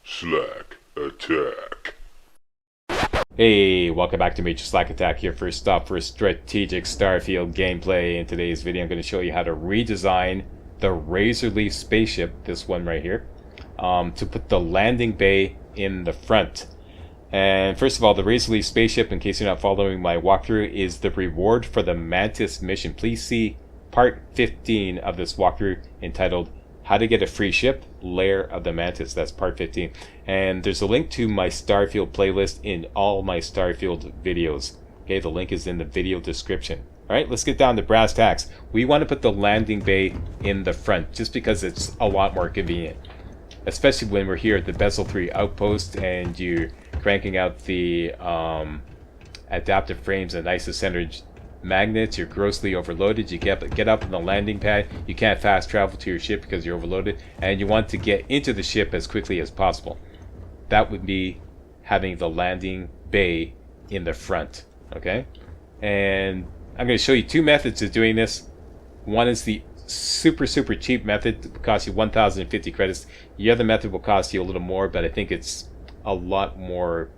Slack attack. Hey, welcome back to Major Slack Attack, your first stop for strategic Starfield gameplay. In today's video, I'm going to show you how to redesign the Razorleaf spaceship, this one right here, to put the landing bay in the front. And first of all, the Razorleaf spaceship, in case you're not following my walkthrough, is the reward for the Mantis mission. Please see part 15 of this walkthrough entitled How to Get a Free Ship, Lair of the Mantis. That's part 15. And there's a link to my Starfield playlist in all my Starfield videos. Okay, the link is in the video description. Alright, let's get down to brass tacks. We want to put the landing bay in the front, just because it's a lot more convenient. Especially when we're here at the Bezel 3 outpost and you're cranking out the adaptive frames and isocentered magnets, you're grossly overloaded, you get up on the landing pad, you can't fast travel to your ship because you're overloaded, and you want to get into the ship as quickly as possible. That would be having the landing bay in the front, okay? And I'm going to show you two methods of doing this. One is the super cheap method. It will cost you 1,050 credits. The other method will cost you a little more, but I think it's a lot more,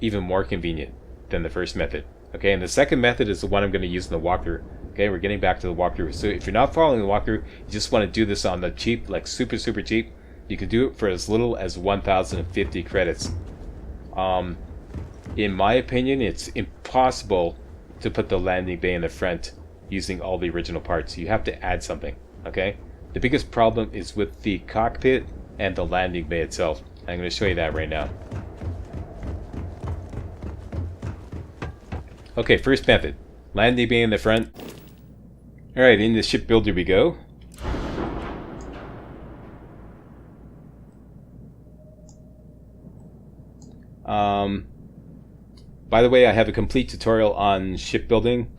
even more convenient than the first method. Okay, and the second method is the one I'm going to use in the walkthrough. Okay, we're getting back to the walkthrough. So if you're not following the walkthrough, you just want to do this on the cheap, like super cheap, you can do it for as little as 1,050 credits. In my opinion, it's impossible to put the landing bay in the front using all the original parts. You have to add something, okay? The biggest problem is with the cockpit and the landing bay itself. I'm going to show you that right now. Okay, first method. Landing bay in the front. Alright, in the shipbuilder we go. By the way, I have a complete tutorial on shipbuilding,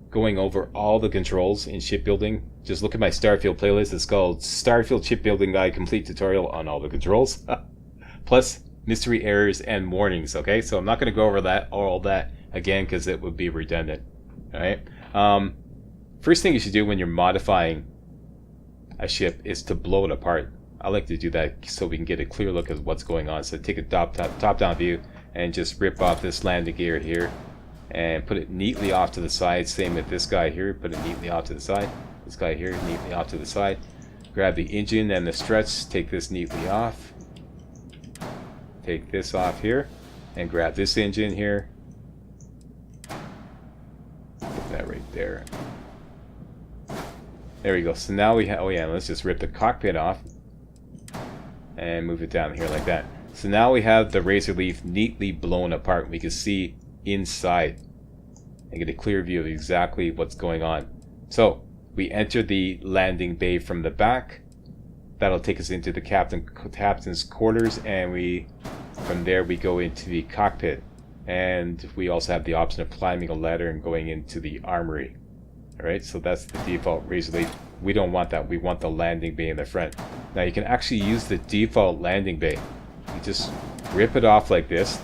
going over all the controls in shipbuilding. Just look at my Starfield playlist. It's called Starfield Shipbuilding Guide Complete Tutorial on all the controls. Plus mystery errors and warnings. Okay, so I'm not going to go over all that again because it would be redundant. Alright, first thing you should do when you're modifying a ship is to blow it apart. I like to do that so we can get a clear look at what's going on. So take a top-down view and just rip off this landing gear here and put it neatly off to the side. Same with this guy here, put it neatly off to the side. This guy here, neatly off to the side. Grab the engine and the struts, take this neatly off. Take this off here and grab this engine here. Put that right there. There we go. So now we have, oh yeah, let's just rip the cockpit off and move it down here like that. So now we have the Razorleaf neatly blown apart. We can see inside and get a clear view of exactly what's going on. So we enter the landing bay from the back. That'll take us into the captain's quarters, and from there we go into the cockpit, and we also have the option of climbing a ladder and going into the armory. Alright, so that's the default Razorleaf. We don't want that. We want the landing bay in the front. Now you can actually use the default landing bay. You just rip it off like this,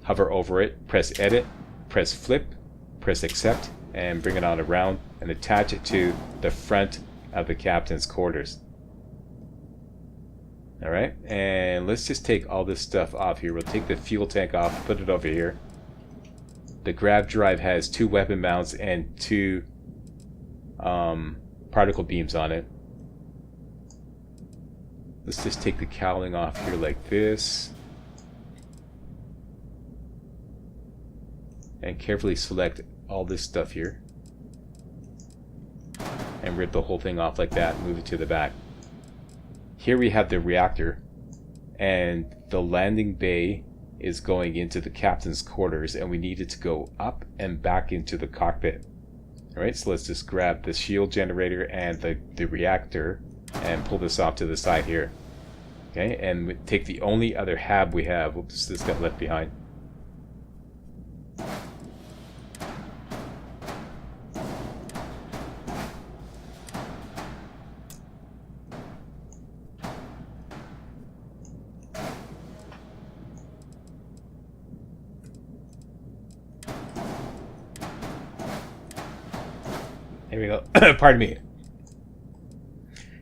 hover over it, press edit, press flip, press accept, and bring it on around and attach it to the front of the captain's quarters. Alright, and let's just take all this stuff off here. We'll take the fuel tank off, put it over here. The grav drive has 2 weapon mounts and 2 particle beams on it. Let's just take the cowling off here like this. And carefully select all this stuff here. And rip the whole thing off like that, move it to the back. Here we have the reactor, and the landing bay is going into the captain's quarters, and we need it to go up and back into the cockpit. Alright, so let's just grab the shield generator and the reactor and pull this off to the side here. Okay, and we take the only other hab we have. Oops, this got left behind. Here we go. Pardon me.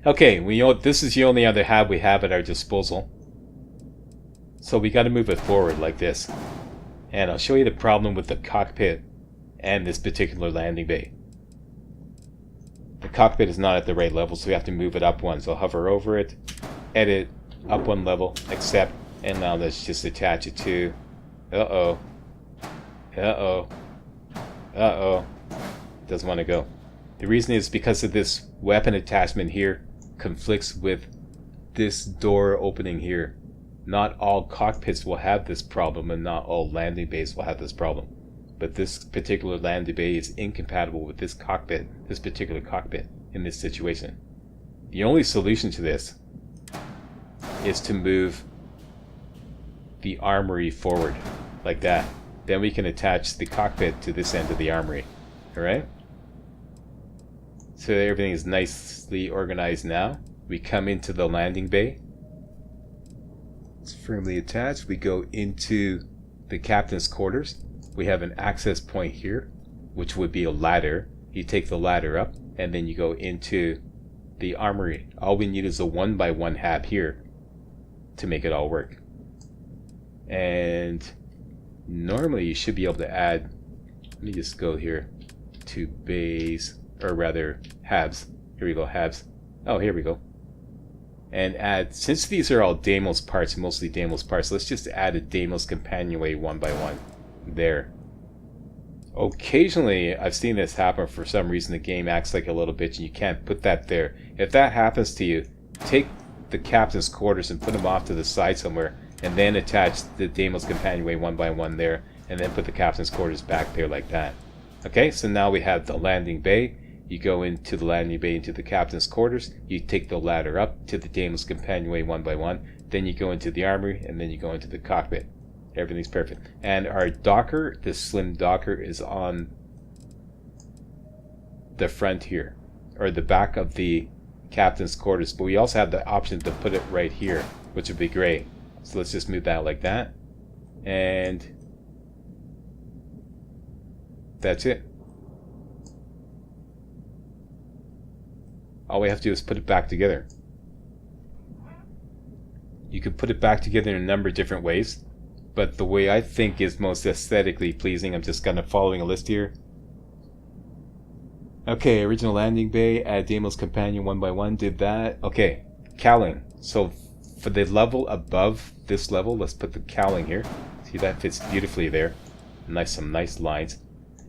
Okay, we know this is the only other hab we have at our disposal. So we got to move it forward like this. And I'll show you the problem with the cockpit and this particular landing bay. The cockpit is not at the right level, so we have to move it up one. So I'll hover over it, edit, up one level, accept, and now let's just attach it to... Uh-oh. Uh-oh. Uh-oh. Doesn't want to go. The reason is because of this weapon attachment here conflicts with this door opening here. Not all cockpits will have this problem, and not all landing bays will have this problem. But this particular landing bay is incompatible with this cockpit, this particular cockpit, in this situation. The only solution to this is to move the armory forward, like that. Then we can attach the cockpit to this end of the armory. Alright? So everything is nicely organized now. We come into the landing bay. It's firmly attached. We go into the captain's quarters. We have an access point here, which would be a ladder. You take the ladder up, and then you go into the armory. All we need is a 1x1 hab here to make it all work. And normally you should be able to add, let me just go here to bays, or rather habs. Here we go, habs. Oh, here we go. And add, since these are all Deimos parts, mostly Deimos parts, let's just add a Deimos companionway 1x1 there. Occasionally I've seen this happen. For some reason the game acts like a little bitch and you can't put that there. If that happens to you, take the captain's quarters and put them off to the side somewhere, and then attach the Deimos companionway 1x1 there, and then put the captain's quarters back there like that. Okay, so now we have the landing bay. You go into the landing bay, into the captain's quarters, you take the ladder up to the Deimos companionway 1x1, then you go into the armory, and then you go into the cockpit. Everything's perfect. And our docker, this slim docker, is on the front here, or the back of the captain's quarters, but we also have the option to put it right here, which would be great. So let's just move that like that, and that's it. All we have to do is put it back together. You could put it back together in a number of different ways, but the way I think is most aesthetically pleasing, I'm just kind of following a list here. Okay, original landing bay, add Deimos companion 1x1, did that. Okay, cowling. So for the level above this level, let's put the cowling here. See, that fits beautifully there. Nice, some nice lines.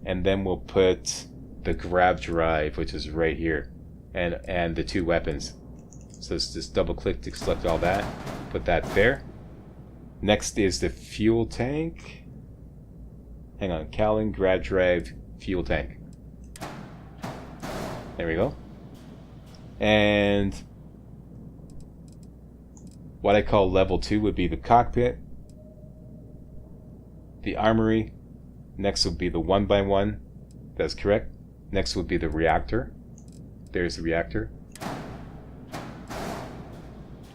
And then we'll put the grab drive, which is right here, and the two weapons. So let's just double click to select all that. Put that there. Next is the fuel tank. Hang on, cowling, grab drive, fuel tank. There we go. And what I call level 2 would be the cockpit, the armory. Next would be the 1x1. That's correct. Next would be the reactor. There's the reactor.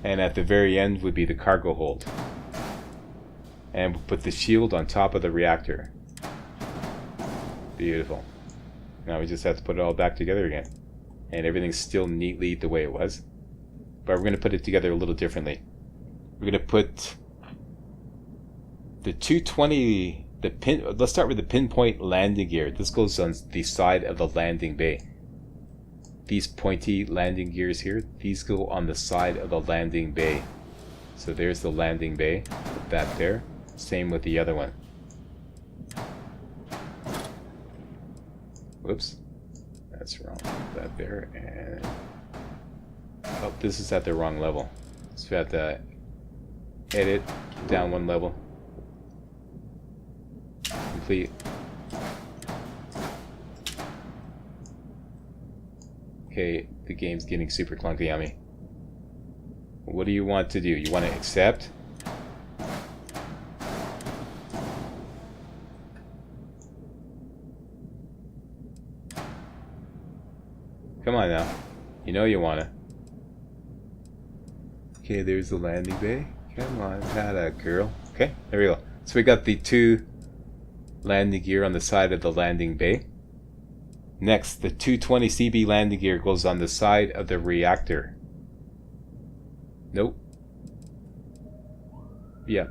And at the very end would be the cargo hold. And we'll put the shield on top of the reactor. Beautiful. Now we just have to put it all back together again. And everything's still neatly the way it was. But we're going to put it together a little differently. We're going to put the 220, let's start with the pinpoint landing gear. This goes on the side of the landing bay. These pointy landing gears here, these go on the side of the landing bay. So there's the landing bay, put that there. Same with the other one. Whoops, that's wrong. Put that there, and oh, this is at the wrong level. So we have to edit down one level. Complete. Okay, the game's getting super clunky on me. What do you want to do? You want to accept? Come on now. You know you wanna. Okay, there's the landing bay. Come on, that girl. Okay, there we go. So we got the two landing gear on the side of the landing bay. Next, the 220 CB landing gear goes on the side of the reactor. Nope. Yeah.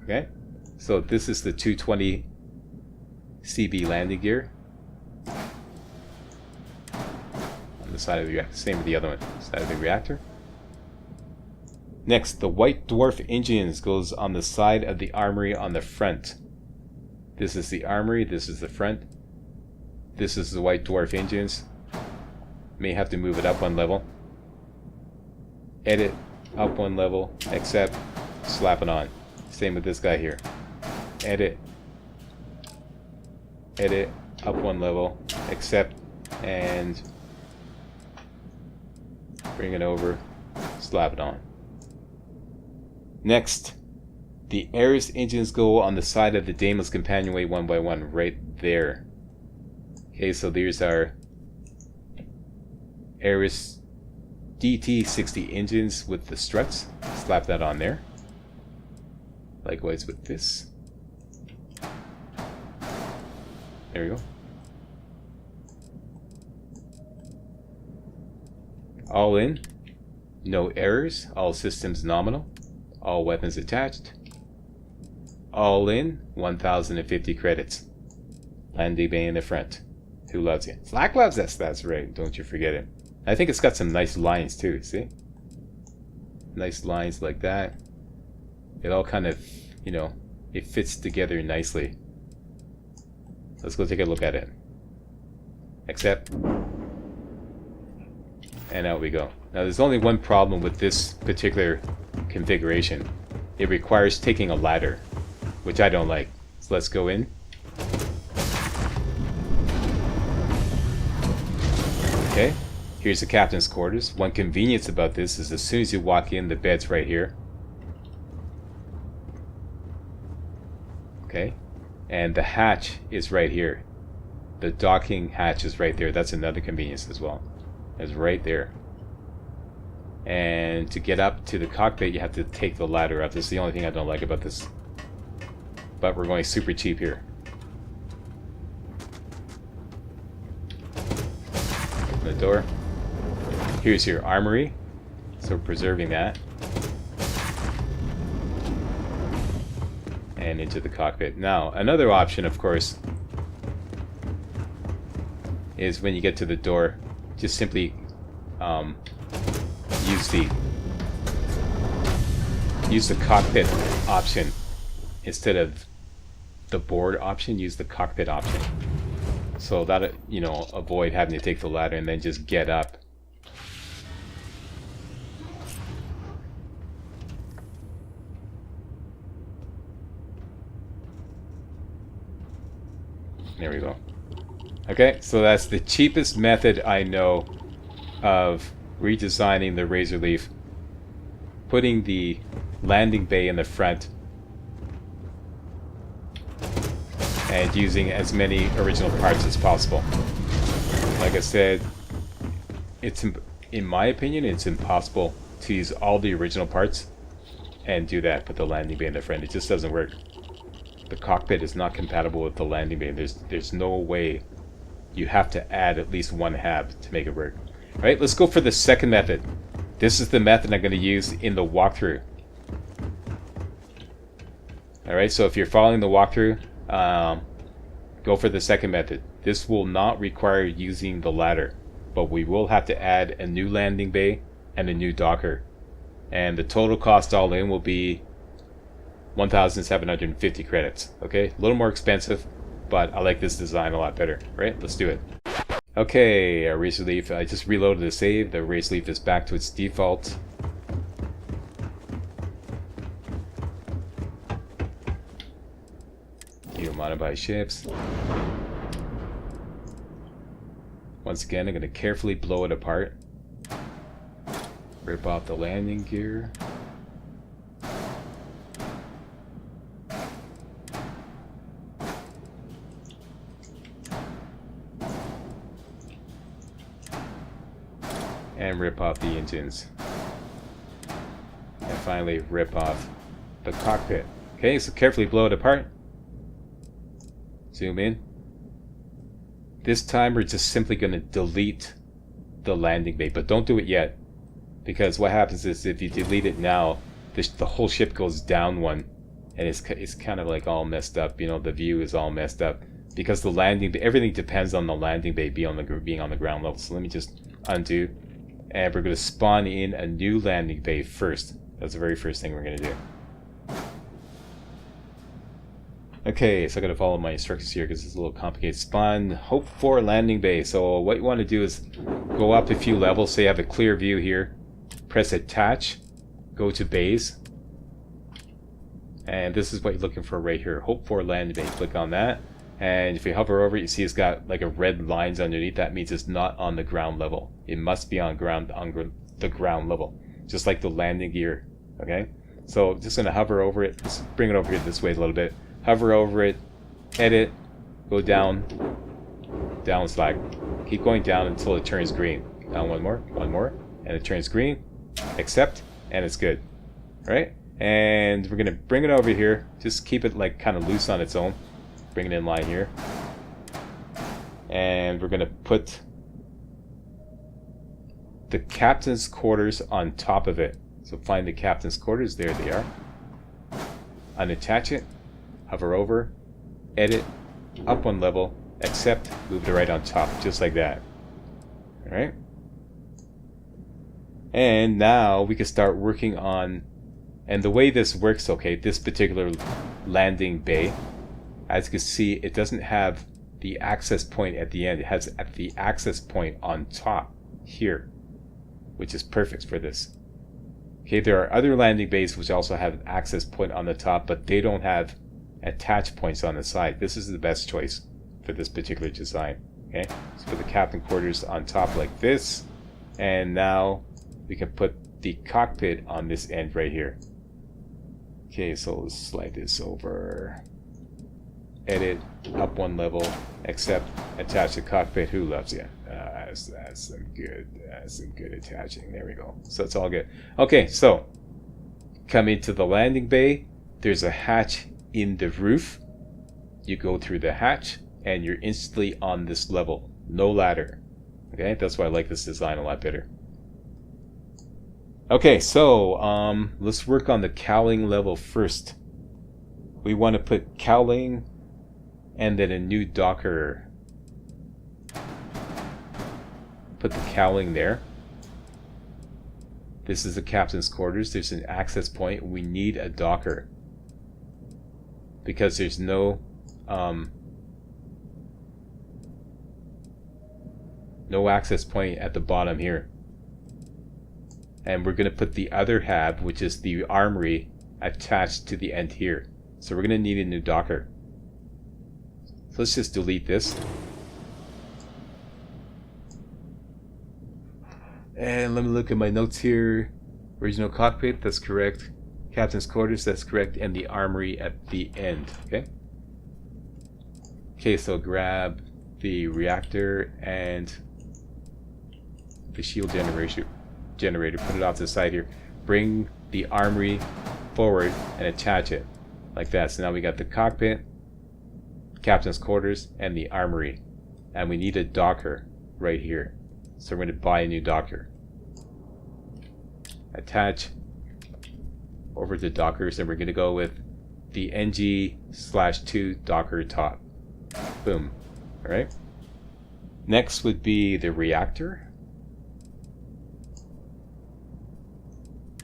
Okay. So this is the 220 CB landing gear. On the side of the reactor. Same with the other one. Side of the reactor. Next, the white dwarf engines goes on the side of the armory on the front. This is the armory, this is the front. This is the white dwarf engines. May have to move it up one level. Edit, up one level, accept, slap it on. Same with this guy here. Edit, up one level, accept, and bring it over, slap it on. Next, the Ares engines go on the side of the Daedalus companionway one by one, right there. Okay, so there's our Ares DT60 engines with the struts. Slap that on there. Likewise with this. There we go. All in. No errors. All systems nominal. All weapons attached. All in. 1,050 credits. Landing bay in the front. Who loves you? Slack loves us, that's right. Don't you forget it. I think it's got some nice lines too, see? Nice lines like that. It all kind of, you know, it fits together nicely. Let's go take a look at it. Accept. And out we go. Now there's only one problem with this particular configuration. It requires taking a ladder, which I don't like. So let's go in. Okay, here's the captain's quarters. One convenience about this is as soon as you walk in, the bed's right here. Okay, and the hatch is right here. The docking hatch is right there. That's another convenience as well. It's right there. And to get up to the cockpit, you have to take the ladder up. This is the only thing I don't like about this. But we're going super cheap here. Open the door. Here's your armory. So we're preserving that. And into the cockpit. Now, another option, of course, is when you get to the door, just simply use the cockpit option instead of the board option. Use the cockpit option, so that, you know, avoid having to take the ladder and then just get up. There we go. Okay, so that's the cheapest method I know of redesigning the Razorleaf. Putting the landing bay in the front and using as many original parts as possible. Like I said, it's, in my opinion, it's impossible to use all the original parts and do that, put the landing bay in the front. It just doesn't work. The cockpit is not compatible with the landing bay. There's no way. You have to add at least one hab to make it work. Alright, let's go for the second method. This is the method I'm going to use in the walkthrough. Alright, so if you're following the walkthrough, go for the second method. This will not require using the ladder, but we will have to add a new landing bay and a new docker. And the total cost all in will be 1,750 credits. Okay, a little more expensive, but I like this design a lot better. Right, let's do it. Okay, our Razorleaf, I just reloaded the save. The Razorleaf is back to its default. You modify ships. Once again, I'm going to carefully blow it apart. Rip off the landing gear. And rip off the engines. And finally rip off the cockpit. Okay, so carefully blow it apart. Zoom in. This time we're just simply going to delete the landing bay, but don't do it yet, Because what happens is if you delete it now, the whole ship goes down one, and it's kind of like all messed up. You know, the view is all messed up because the landing, everything depends on the landing bay being on the ground level. So let me just undo, and we're going to spawn in a new landing bay first. That's the very first thing we're going to do. Okay, so I got to follow my instructions here because it's a little complicated. Spawn Hope 4 landing bay. So what you want to do is go up a few levels. So you have a clear view here. Press attach. Go to bays. And this is what you're looking for right here. Hope 4 landing bay. Click on that. And if you hover over it, you see it's got like a red lines underneath. That means it's not on the ground level. It must be on the ground level. Just like the landing gear. Okay? So just going to hover over it. Let's bring it over here this way a little bit. Hover over it, edit, go down, down slack. Keep going down until it turns green. Down one more, and it turns green. Accept, and it's good. Alright? And we're going to bring it over here. Just keep it like kind of loose on its own. Bring it in line here. And we're going to put the captain's quarters on top of it. So find the captain's quarters. There they are. Unattach it. Hover over, edit, up one level, accept, move it right on top, just like that. Alright? And now we can start working on, and the way this works, okay, this particular landing bay, as you can see, it doesn't have the access point at the end. It has the access point on top here, which is perfect for this. Okay, there are other landing bays which also have an access point on the top, but they don't have attach points on the side. This is the best choice for this particular design. Okay, so put the captain quarters on top like this, and now we can put the cockpit on this end right here. Okay, so let's slide this over, edit, up one level, accept, attach the cockpit. Who loves you? That's some good attaching. There we go. So it's all good. Okay, so coming to the landing bay, there's a hatch in the roof. You go through the hatch and you're instantly on this level. No ladder. Okay, that's why I like this design a lot better. Okay, so let's work on the cowling level first. We want to put cowling and then a new docker. Put the cowling there. This is the captain's quarters. There's an access point. We need a docker, because there's no access point at the bottom here. And we're going to put the other hab, which is the armory, attached to the end here. So we're going to need a new docker. So let's just delete this. And let me look at my notes here. Original cockpit, that's correct. Captain's quarters, that's correct, and the armory at the end. Okay, so grab the reactor and the shield generator, put it off to the side here. Bring the armory forward and attach it like that. So now we got the cockpit, captain's quarters, and the armory, and we need a docker right here. So we're going to buy a new docker. Attach over to dockers, and we're going to go with the NG/2 docker top. Boom. Alright. Next would be the reactor.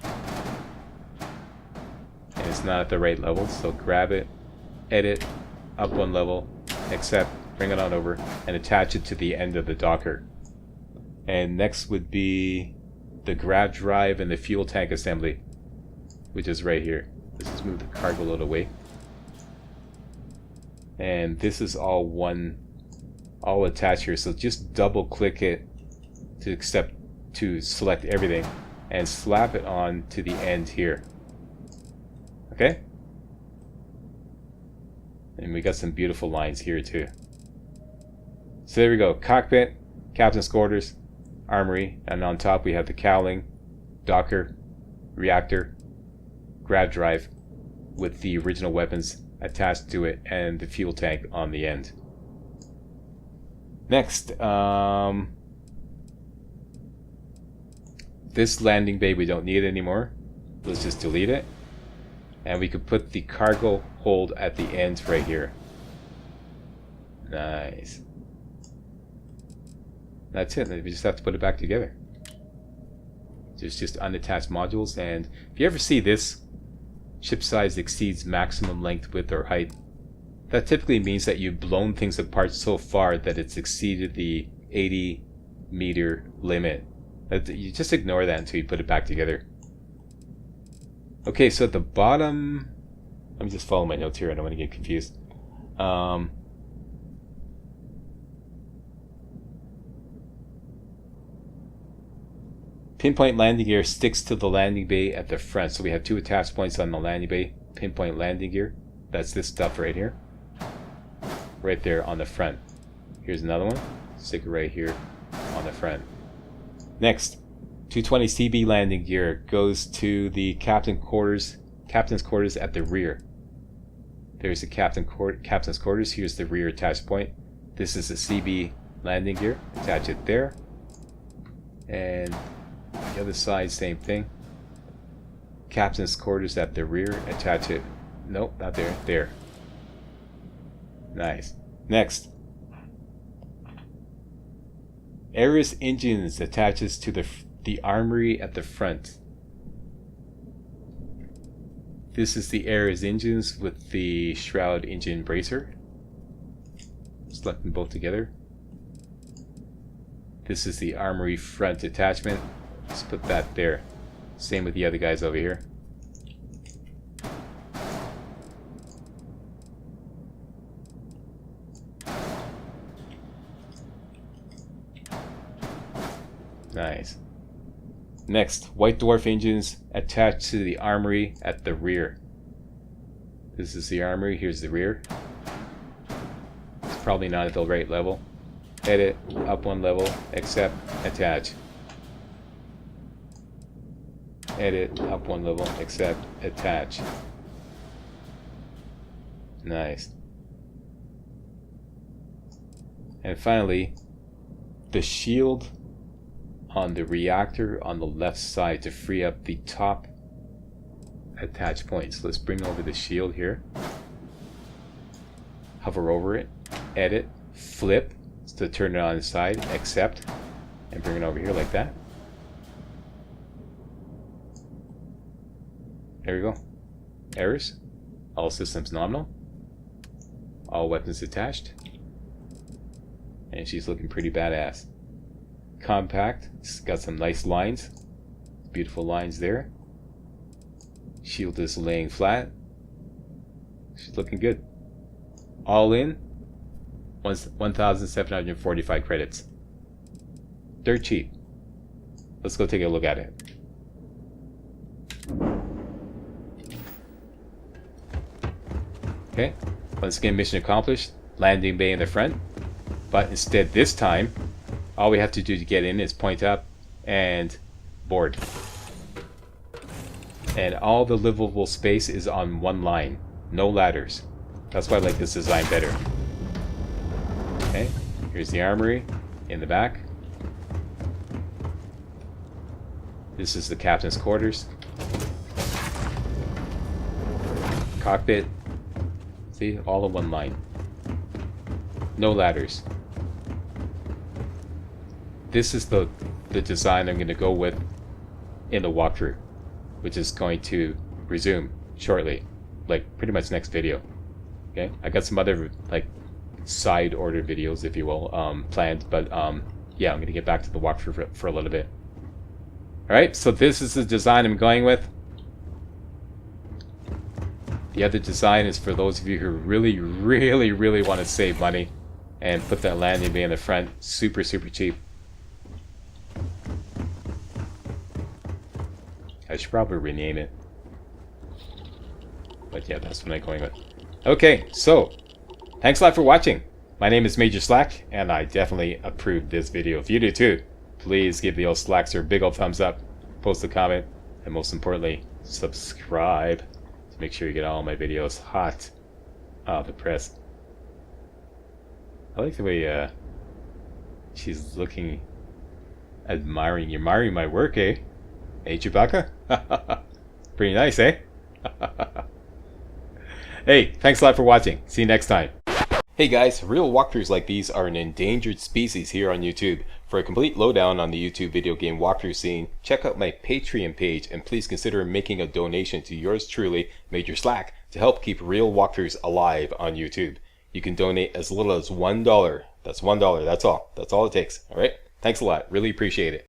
And it's not at the right level, so grab it, edit, up one level, accept, bring it on over, and attach it to the end of the docker. And next would be the grav drive and the fuel tank assembly, which is right here. Let's just move the cargo load away. And this is all attached here. So just double click it to select everything and slap it on to the end here. Okay? And we got some beautiful lines here too. So there we go. Cockpit, captain's quarters, armory, and on top we have the cowling, docker, reactor, grav drive with the original weapons attached to it, and the fuel tank on the end. Next, This landing bay we don't need anymore. Let's just delete it. And we could put the cargo hold at the end right here. Nice. That's it. We just have to put it back together. There's just unattached modules, and if you ever see this, ship size exceeds maximum length, width, or height, that typically means that you've blown things apart so far that it's exceeded the 80-meter limit. You just ignore that until you put it back together. Okay, so at the bottom, let me just follow my notes here. I don't want to get confused. Pinpoint landing gear sticks to the landing bay at the front. So we have 2 attach points on the landing bay. Pinpoint landing gear. That's this stuff right here. Right there on the front. Here's another one. Stick it right here on the front. Next, 220 CB landing gear goes to the captain's quarters at the rear. There's the captain's quarters. Here's the rear attach point. This is the CB landing gear. Attach it there. And the other side, same thing. Captain's quarters at the rear. Attach it. Nope, not there. There. Nice. Next. Ares engines attaches to the armory at the front. This is the Ares engines with the shroud engine bracer. Select them both together. This is the armory front attachment. Let's put that there. Same with the other guys over here. Nice. Next, White Dwarf engines attached to the armory at the rear. This is the armory, here's the rear. It's probably not at the right level. Edit, up 1 level, accept, attach. Edit, up 1 level, accept, attach. Nice. And finally, the shield on the reactor on the left side to free up the top attach points. Let's bring over the shield here. Hover over it, edit, flip to turn it on its side, accept, and bring it over here like that. There we go. Errors. All systems nominal. All weapons attached. And she's looking pretty badass. Compact. It's got some nice lines. Beautiful lines there. Shield is laying flat. She's looking good. All in 1,745 credits. Dirt cheap. Let's go take a look at it. Okay, once again, mission accomplished. Landing bay in the front. But instead this time, all we have to do to get in is point up and board. And all the livable space is on one line. No ladders. That's why I like this design better. Okay, here's the armory in the back. This is the captain's quarters. Cockpit. See, all in one line. No ladders. This is the design I'm going to go with in the walkthrough, which is going to resume shortly, like pretty much next video. Okay, I got some other like side order videos, if you will, planned, but yeah, I'm going to get back to the walkthrough for a little bit. Alright, so this is the design I'm going with. The other design is for those of you who really want to save money and put that landing bay in the front. Super cheap. I should probably rename it. But yeah, that's what I'm going with. Okay, so thanks a lot for watching. My name is Major Slack, and I definitely approved this video. If you do too, please give the old Slackster a big old thumbs up, post a comment, and most importantly, subscribe to make sure you get all my videos hot off the press. I like the way she's looking, admiring my work, eh? Hey, Chewbacca? Pretty nice, eh? Hey, thanks a lot for watching. See you next time. Hey guys, real walkthroughs like these are an endangered species here on YouTube. For a complete lowdown on the YouTube video game walkthrough scene, check out my Patreon page and please consider making a donation to yours truly, Major Slack, to help keep real walkthroughs alive on YouTube. You can donate as little as $1. That's $1, that's all. That's all it takes, alright? Thanks a lot, really appreciate it.